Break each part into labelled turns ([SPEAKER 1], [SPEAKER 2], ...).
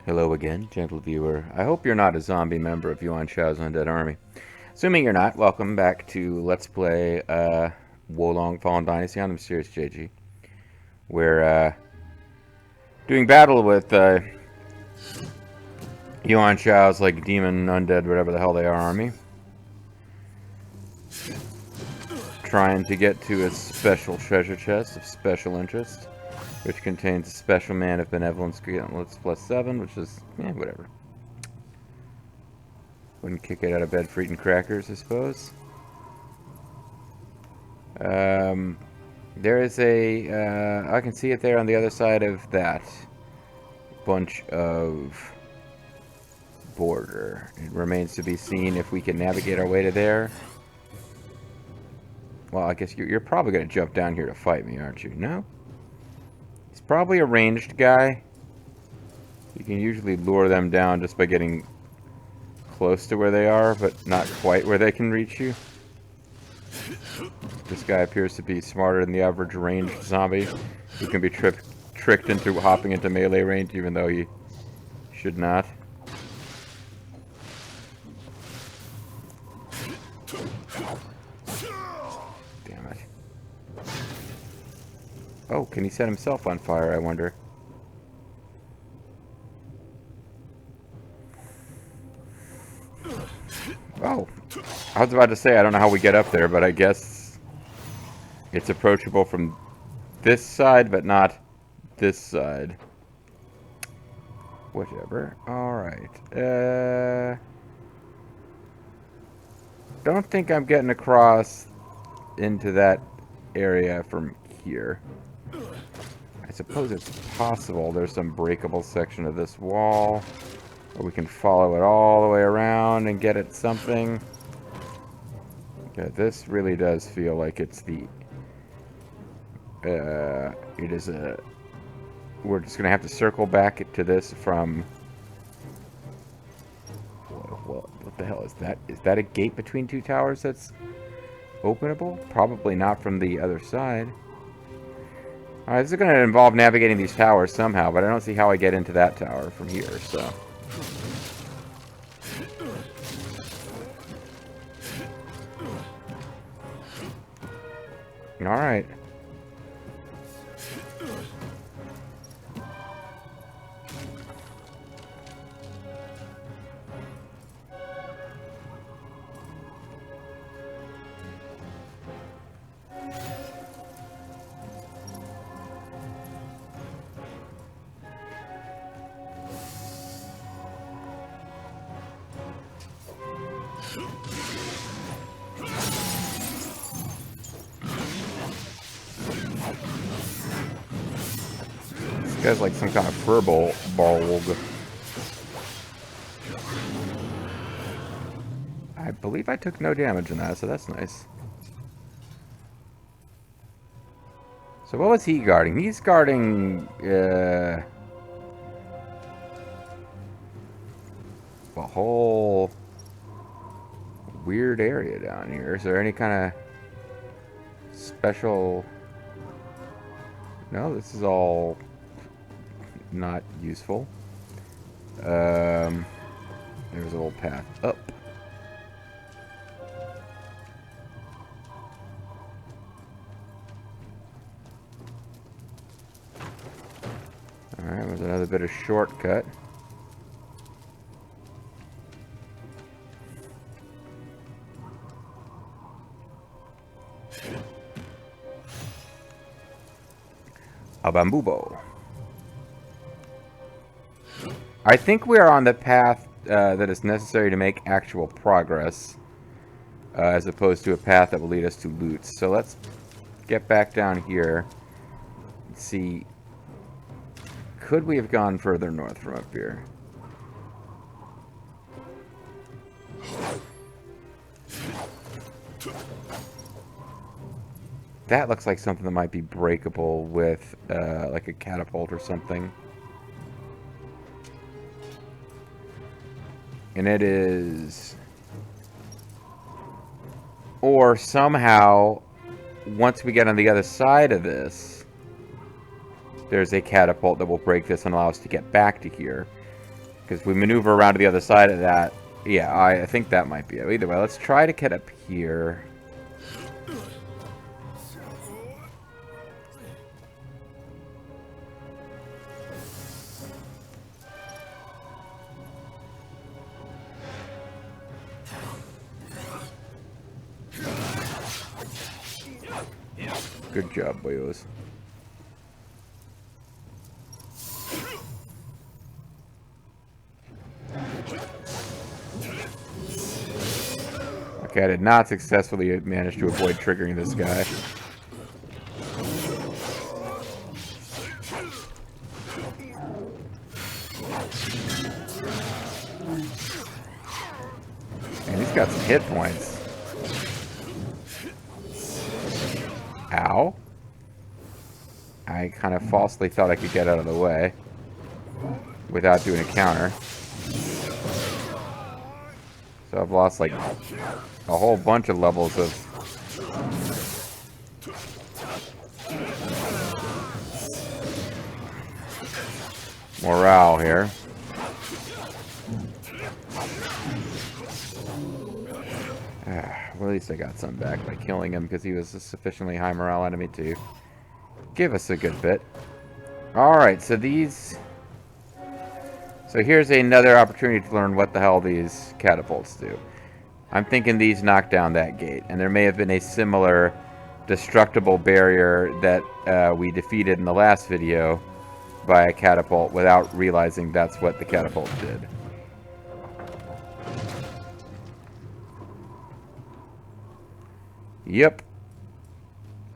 [SPEAKER 1] Hello again, gentle viewer. I hope you're not a zombie member of Yuan Shao's Undead Army. Assuming you're not, welcome back to Let's Play Wo Long Fallen Dynasty on the Mysterious JG. We're doing battle with Yuan Shao's like demon, undead, whatever the hell they are army. Trying to get to a special treasure chest of special interest, which contains a special man of benevolence gauntlets +7, which is, whatever. Wouldn't kick it out of bed for eating crackers, I suppose. There is a, I can see it there on the other side of that bunch of border. It remains to be seen if we can navigate our way to there. Well, I guess you're probably going to jump down here to fight me, aren't you? No? He's probably a ranged guy. You can usually lure them down just by getting close to where they are, but not quite where they can reach you. This guy appears to be smarter than the average ranged zombie, who can be tricked into hopping into melee range even though he should not. Damn it. Oh, can he set himself on fire, I wonder? Oh, I was about to say, I don't know how we get up there, but I guess it's approachable from this side, but not this side. Whatever. Alright. Don't think I'm getting across into that area from here. I suppose it's possible there's some breakable section of this wall, or we can follow it all the way around and get at something. Yeah, this really does feel like it's the... it is a... We're just gonna have to circle back to this from... What the hell is that? Is that a gate between two towers that's openable? Probably not from the other side. Alright, this is gonna involve navigating these towers somehow, but I don't see how I get into that tower from here, so... Alright. This guy's like some kind of furball bulb. I believe I took no damage in that, so that's nice. So what was he guarding? He's guarding, a whole weird area down here. Is there any kind of special... No, this is all not useful. There's a little path up. Alright, there's another bit of shortcut. A bambubo. I think we are on the path that is necessary to make actual progress, as opposed to a path that will lead us to loot. So let's get back down here and see, could we have gone further north from up here? That looks like something that might be breakable with like a catapult or something. And it is... Or somehow, once we get on the other side of this, there's a catapult that will break this and allow us to get back to here. Because we maneuver around to the other side of that. Yeah, I think that might be it. Either way, let's try to get up here. Good job, boyos. Okay, I did not successfully manage to avoid triggering this guy. And he's got some hit points. Ow. I kind of falsely thought I could get out of the way without doing a counter. So I've lost like a whole bunch of levels of morale here. Well, at least I got some back by killing him because he was a sufficiently high morale enemy to give us a good bit. Alright, so these... So here's another opportunity to learn what the hell these catapults do. I'm thinking these knock down that gate, and there may have been a similar destructible barrier that we defeated in the last video by a catapult without realizing that's what the catapult did. Yep.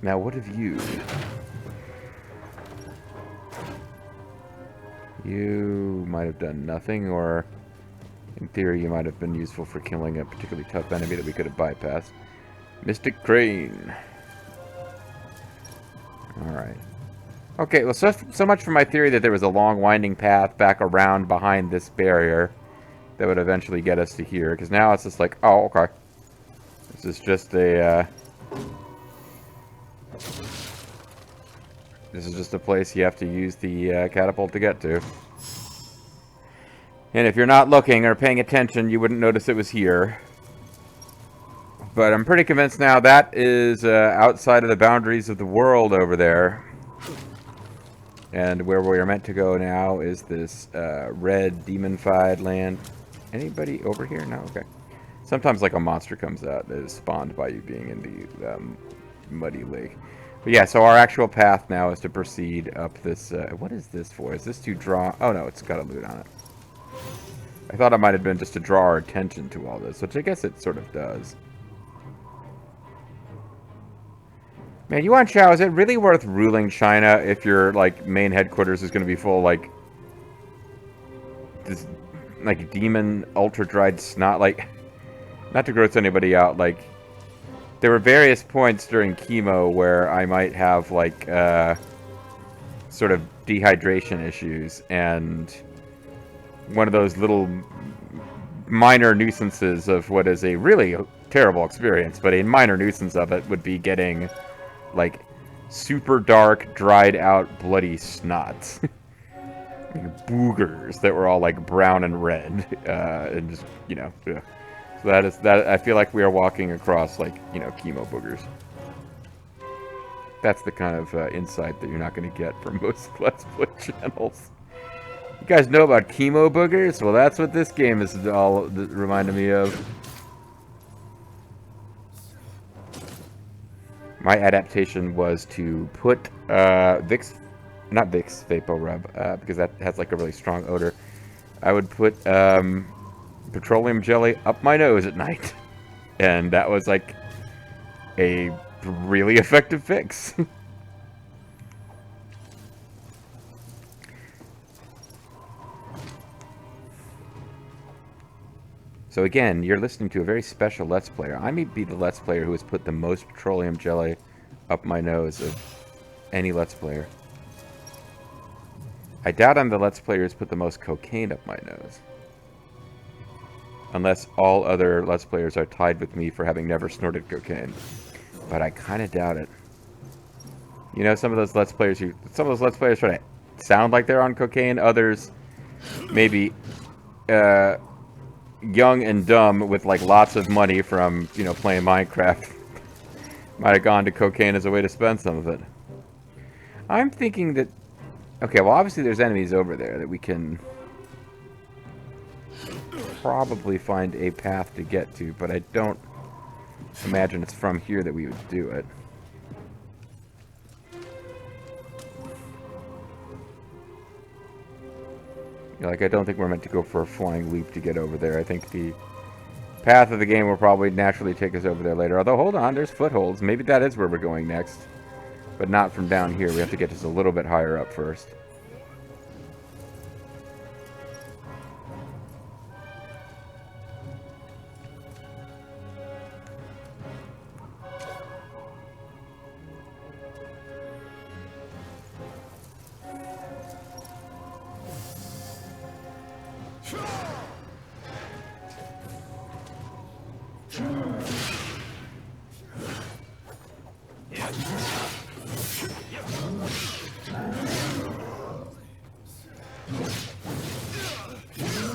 [SPEAKER 1] Now what have you? You might have done nothing, or in theory you might have been useful for killing a particularly tough enemy that we could have bypassed. Mystic Crane. Alright. Okay, well so much for my theory that there was a long winding path back around behind this barrier that would eventually get us to here, because now it's just like, oh, okay. This is just a, this is just a place you have to use the catapult to get to. And if you're not looking or paying attention, you wouldn't notice it was here. But I'm pretty convinced now that is outside of the boundaries of the world over there. And where we are meant to go now is this red demonified land. Anybody over here? No? Okay. Sometimes like a monster comes out that is spawned by you being in the muddy lake. But yeah, so our actual path now is to proceed up this... what is this for? Is this to draw... Oh no, it's got a loot on it. I thought it might have been just to draw our attention to all this, which I guess it sort of does. Man, Yuan Shao, is it really worth ruling China if your, like, main headquarters is going to be full, like... this, like, demon ultra-dried snot? Like, not to gross anybody out, like... There were various points during chemo where I might have, like, sort of dehydration issues, and one of those little minor nuisances of what is a really terrible experience, but a minor nuisance of it would be getting, like, super dark, dried out, bloody snots. Boogers that were all, like, brown and red, and just, you know, ugh. So that is that. I feel like we are walking across, like, you know, chemo boogers. That's the kind of insight that you're not going to get from most Let's Play channels. You guys know about chemo boogers? Well, that's what this game is all reminding me of. My adaptation was to put Vicks, not Vicks, VapoRub, because that has like a really strong odor. I would put petroleum jelly up my nose at night, and that was like a really effective fix. So again, you're listening to a very special Let's Player. I may be the Let's Player who has put the most petroleum jelly up my nose of any Let's Player. I doubt I'm the Let's Player who's put the most cocaine up my nose. Unless all other Let's Players are tied with me for having never snorted cocaine. But I kind of doubt it. You know, some of those Let's Players try to sound like they're on cocaine. Others maybe young and dumb with like lots of money from, you know, playing Minecraft might have gone to cocaine as a way to spend some of it. I'm thinking that... Okay, well, obviously there's enemies over there that we can probably find a path to get to, but I don't imagine it's from here that we would do it. Like, I don't think we're meant to go for a flying leap to get over there. I think the path of the game will probably naturally take us over there later. Although, hold on, there's footholds. Maybe that is where we're going next. But not from down here. We have to get just a little bit higher up first.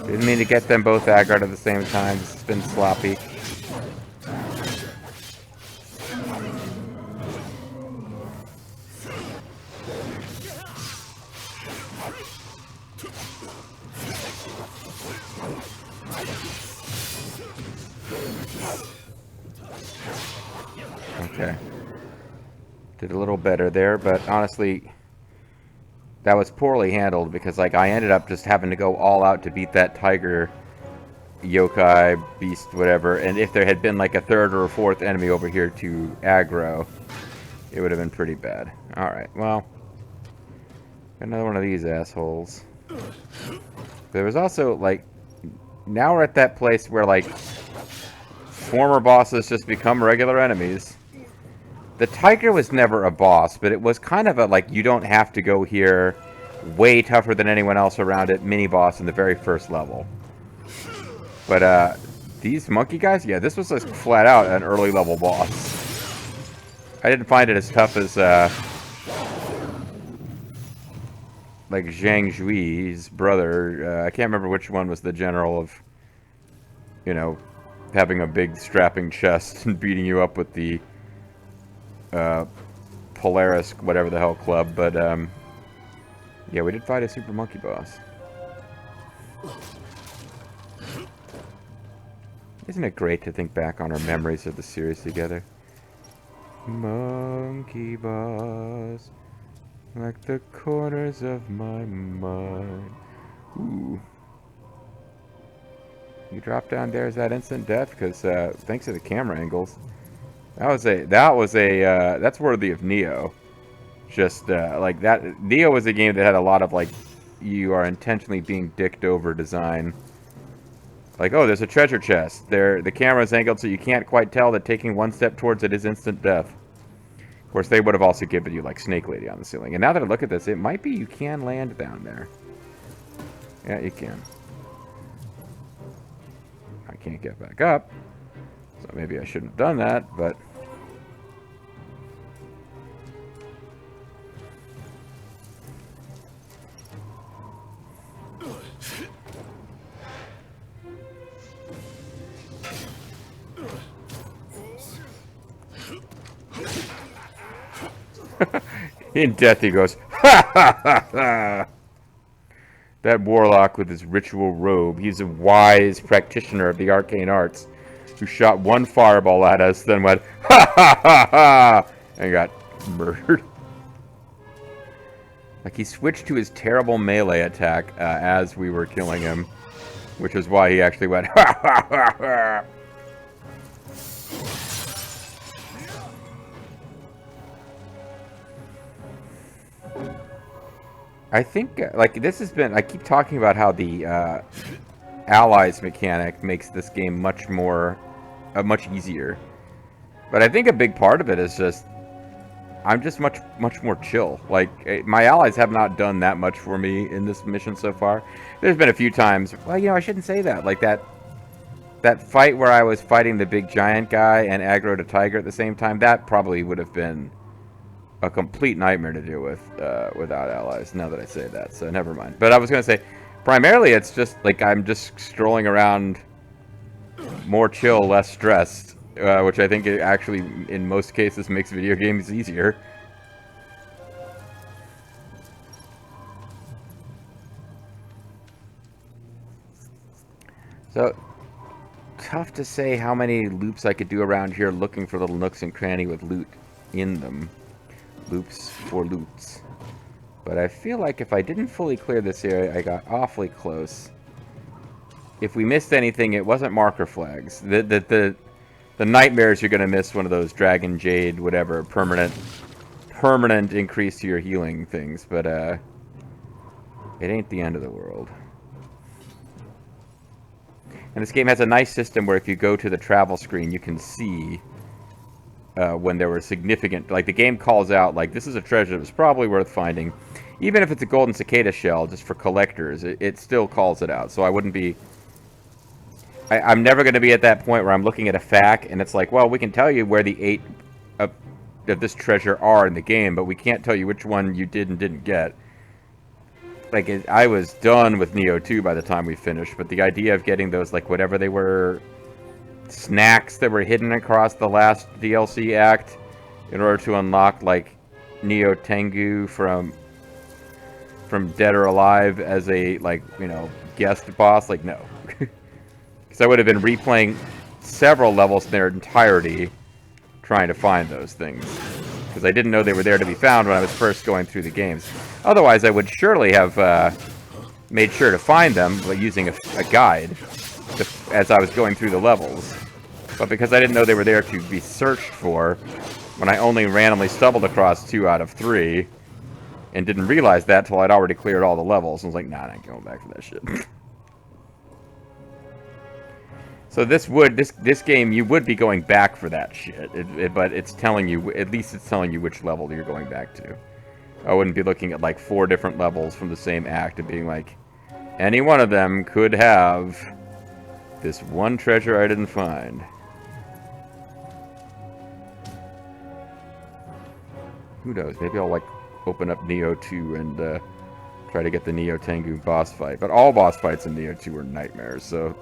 [SPEAKER 1] Didn't mean to get them both aggroed at the same time. It's been sloppy. Okay. Did a little better there, but honestly, that was poorly handled because, like, I ended up just having to go all out to beat that tiger, yokai, beast, whatever. And if there had been, like, a third or a fourth enemy over here to aggro, it would have been pretty bad. Alright, well, another one of these assholes. There was also, like, now we're at that place where, like, former bosses just become regular enemies. The tiger was never a boss, but it was kind of a, like, you don't have to go here, way tougher than anyone else around it, mini-boss in the very first level. But, these monkey guys, yeah, this was just flat out an early level boss. I didn't find it as tough as, like, Zhang Jui's brother. I can't remember which one was the general of, you know, having a big strapping chest and beating you up with the Polaris, whatever the hell club, but yeah, we did fight a super monkey boss. Isn't it great to think back on our memories of the series together? Monkey boss, like the corners of my mind. Ooh. You drop down there, is that instant death? Because thanks to the camera angles. That's worthy of Neo. Just, like, that, Neo was a game that had a lot of, like, you are intentionally being dicked over design. Like, oh, there's a treasure chest. The camera's angled so you can't quite tell that taking one step towards it is instant death. Of course, they would have also given you, like, Snake Lady on the ceiling. And now that I look at this, it might be you can land down there. Yeah, you can. I can't get back up. So maybe I shouldn't have done that, but... In death he goes, ha ha ha ha! That warlock with his ritual robe, he's a wise practitioner of the arcane arts, who shot one fireball at us, then went, ha ha ha ha! And got murdered. Like, he switched to his terrible melee attack as we were killing him, which is why he actually went, ha ha ha ha! I think, like, this has been... I keep talking about how the allies mechanic makes this game much more... much easier. But I think a big part of it is just... I'm just much more chill. Like, my allies have not done that much for me in this mission so far. There's been a few times... Well, you know, I shouldn't say that. Like, that fight where I was fighting the big giant guy and aggroed a tiger at the same time, that probably would have been... a complete nightmare to deal with without allies, now that I say that, so never mind. But I was going to say, Primarily, it's just like I'm just strolling around, more chill, less stressed, which I think it actually, in most cases, makes video games easier. So, tough to say how many loops I could do around here looking for little nooks and cranny with loot in them. Loops for loots. But I feel like if I didn't fully clear this area, I got awfully close. If we missed anything, it wasn't marker flags. The nightmares, you're going to miss one of those Dragon Jade, whatever, permanent increase to your healing things. But, it ain't the end of the world. And this game has a nice system where if you go to the travel screen, you can see when there were significant... Like, the game calls out, like, this is a treasure that was probably worth finding. Even if it's a golden cicada shell, just for collectors, it still calls it out. So I wouldn't be... I'm never going to be at that point where I'm looking at a FAQ, and it's like, well, we can tell you where the 8 of this treasure are in the game, but we can't tell you which one you did and didn't get. Like, I was done with Neo 2 by the time we finished, but the idea of getting those, like, whatever they were, snacks that were hidden across the last DLC act in order to unlock, like, Neo Tengu from Dead or Alive as a, like, you know, guest boss, like, no. Because I would have been replaying several levels in their entirety trying to find those things. Because I didn't know they were there to be found when I was first going through the games. Otherwise, I would surely have made sure to find them by using a guide as I was going through the levels. But because I didn't know they were there to be searched for, when I only randomly stumbled across 2 out of 3, and didn't realize that till I'd already cleared all the levels, I was like, nah, I ain't going back for that shit. So this game, you would be going back for that shit, but it's telling you, at least it's telling you which level you're going back to. I wouldn't be looking at like 4 different levels from the same act and being like, any one of them could have this one treasure I didn't find. Who knows, maybe I'll like open up Neo 2 and try to get the Neo Tengu boss fight. But all boss fights in Neo 2 are nightmares, so...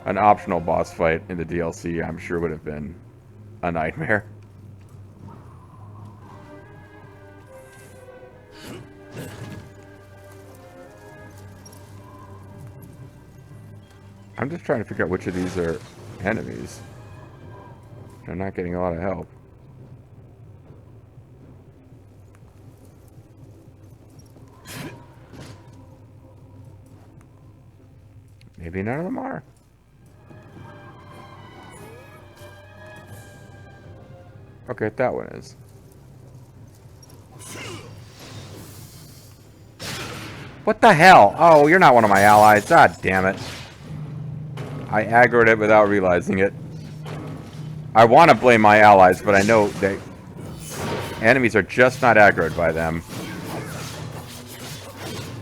[SPEAKER 1] An optional boss fight in the DLC, I'm sure, would have been a nightmare. I'm just trying to figure out which of these are enemies. I'm not getting a lot of help. Maybe none of them are. Okay, that one is. What the hell? Oh, you're not one of my allies. God damn it. I aggroed it without realizing it. I want to blame my allies, but I know that enemies are just not aggroed by them.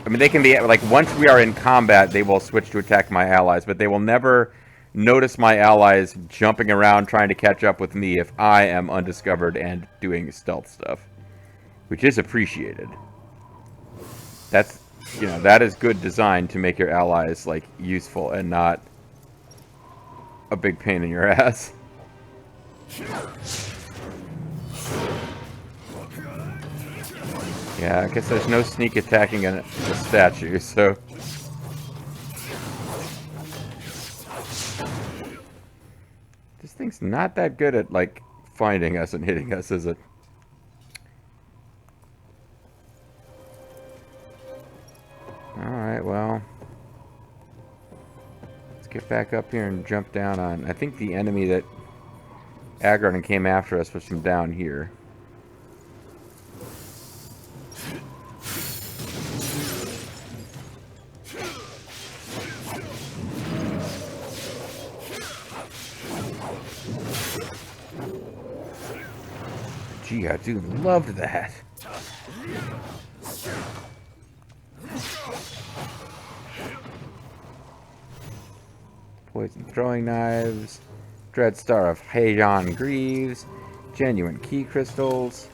[SPEAKER 1] I mean, they can be, like, once we are in combat, they will switch to attack my allies, but they will never... notice my allies jumping around trying to catch up with me if I am undiscovered and doing stealth stuff. Which is appreciated. That's, you know, that is good design to make your allies, like, useful and not a big pain in your ass. Yeah, I guess there's no sneak attacking a statue, so... This thing's not that good at, like, finding us and hitting us, is it? Alright, well... Let's get back up here and jump down on... I think the enemy that aggroed and came after us was from down here. Gee, I do love that. Poison throwing knives, Dread Star of Heian Greaves, genuine key crystals,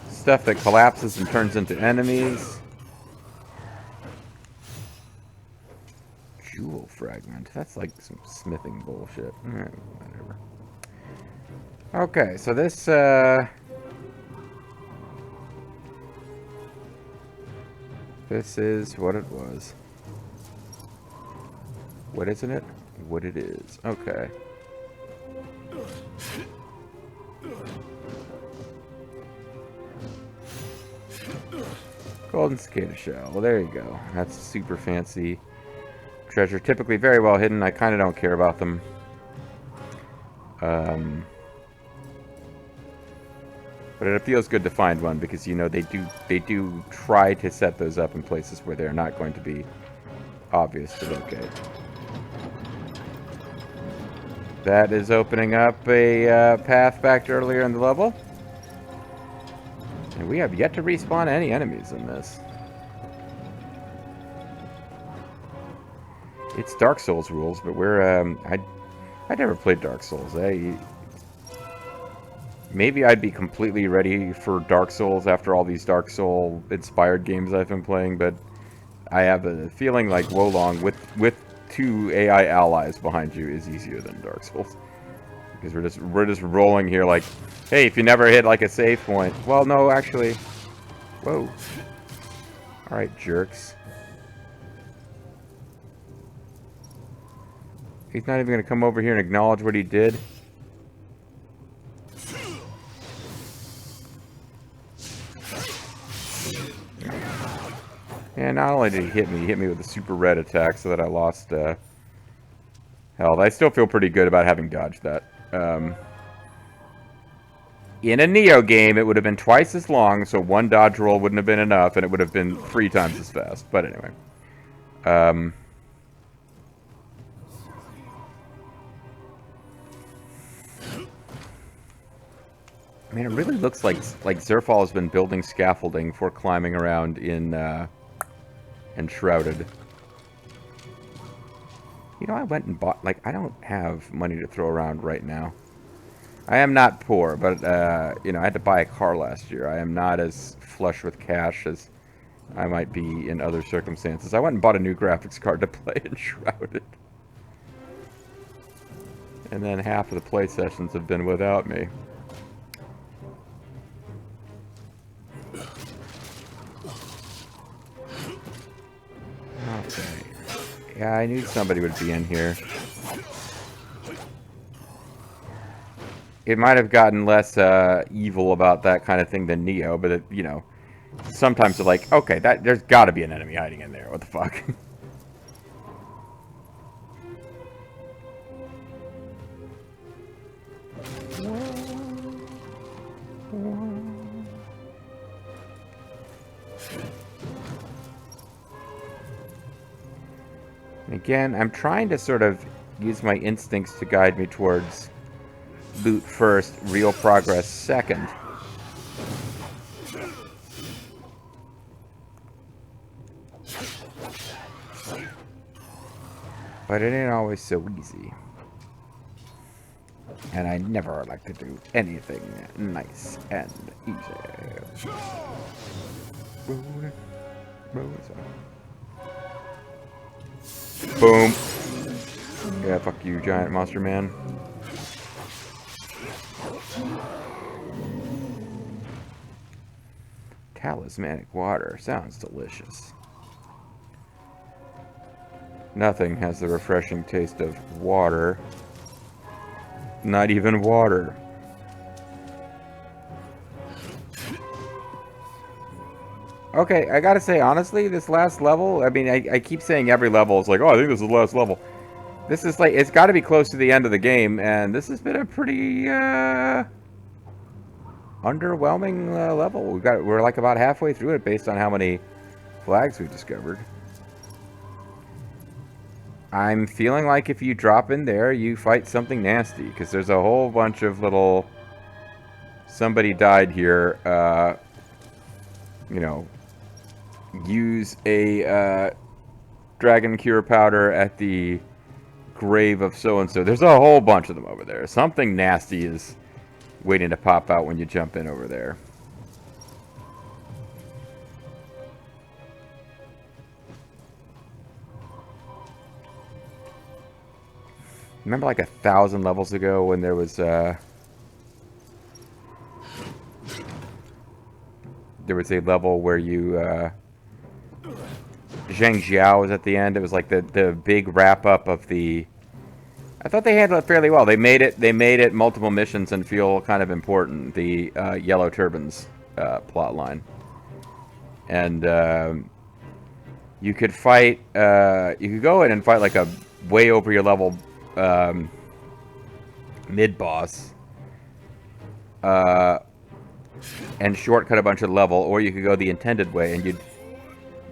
[SPEAKER 1] stuff that collapses and turns into enemies. Jewel fragment. That's like some smithing bullshit. Whatever. Okay, so this, this is what it was. What isn't it? What it is. Okay. Golden cicada shell. Well, there you go. That's a super fancy treasure. Typically very well hidden. I kind of don't care about them. But it feels good to find one because, you know, they do try to set those up in places where they're not going to be obvious to locate. That is opening up a path back to earlier in the level. And we have yet to respawn any enemies in this. It's Dark Souls rules, but we're, I never played Dark Souls. Maybe I'd be completely ready for Dark Souls after all these Dark Soul-inspired games I've been playing, but I have a feeling like Wo Long, with 2 AI allies behind you, is easier than Dark Souls. Because we're just rolling here like, hey, if you never hit like a save point. Well, no, actually. Whoa. Alright, jerks. He's not even going to come over here and acknowledge what he did. And not only did he hit me with a super red attack so that I lost health. I still feel pretty good about having dodged that. In a Neo game, it would have been twice as long, so 1 dodge roll wouldn't have been enough, and it would have been 3 times as fast. But anyway. I mean, it really looks like Zerfall has been building scaffolding for climbing around in Shrouded. You know, I went and bought, like, I don't have money to throw around right now. I am not poor, but, you know, I had to buy a car last year. I am not as flush with cash as I might be in other circumstances. I went and bought a new graphics card to play in Shrouded. And then half of the play sessions have been without me. Okay. Yeah, I knew somebody would be in here. It might have gotten less evil about that kind of thing than Neo, but it, you know, sometimes they're like, okay, there's got to be an enemy hiding in there. What the fuck? Again, I'm trying to sort of use my instincts to guide me towards loot first, real progress second. But it ain't always so easy. And I never like to do anything nice and easy. Boom. Yeah, fuck you, giant monster man. Talismanic water. Sounds delicious. Nothing has the refreshing taste of water. Not even water. Okay, I gotta say, honestly, this last level, I mean, I keep saying every level is like, oh, I think this is the last level. This is like, it's gotta be close to the end of the game, and this has been a pretty, underwhelming, level. We're like about halfway through it based on how many flags we've discovered. I'm feeling like if you drop in there, you fight something nasty, because there's a whole bunch of little, somebody died here, you know, use a dragon cure powder at the grave of so-and-so. There's a whole bunch of them over there. Something nasty is waiting to pop out when you jump in over there. Remember like 1,000 levels ago when there was a level where you Zheng Jiao was at the end. It was like the big wrap up of the. I thought they handled it fairly well. They made it multiple missions and feel kind of important. The Yellow Turbans plot line, and you could fight. You could go in and fight like a way over your level mid boss, and shortcut a bunch of level, or you could go the intended way and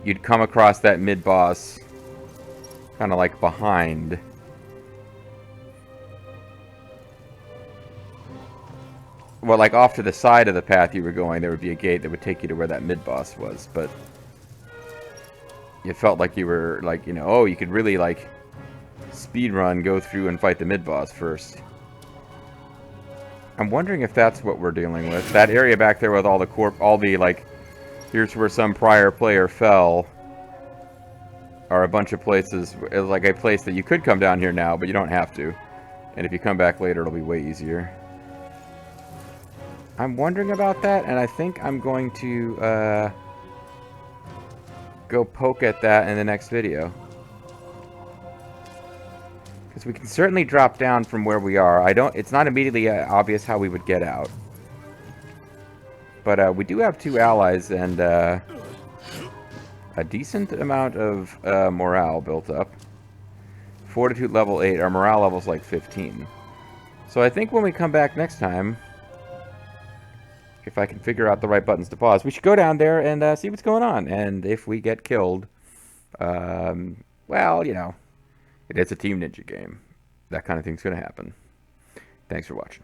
[SPEAKER 1] you'd come across that mid boss, kind of like behind. Well, like off to the side of the path you were going, there would be a gate that would take you to where that mid-boss was, but it felt like you were, like, you know, oh, you could really, like, speed run, go through and fight the mid-boss first. I'm wondering if that's what we're dealing with. That area back there with all the, like, here's where some prior player fell, are a bunch of places, like a place that you could come down here now, but you don't have to. And if you come back later, it'll be way easier. I'm wondering about that, and I think I'm going to go poke at that in the next video. Because we can certainly drop down from where we are. It's not immediately obvious how we would get out. But we do have 2 allies and a decent amount of morale built up. Fortitude level 8, our morale level's like 15. So I think when we come back next time, if I can figure out the right buttons to pause, we should go down there and see what's going on. And if we get killed, well, you know, it is a Team Ninja game. That kind of thing's going to happen. Thanks for watching.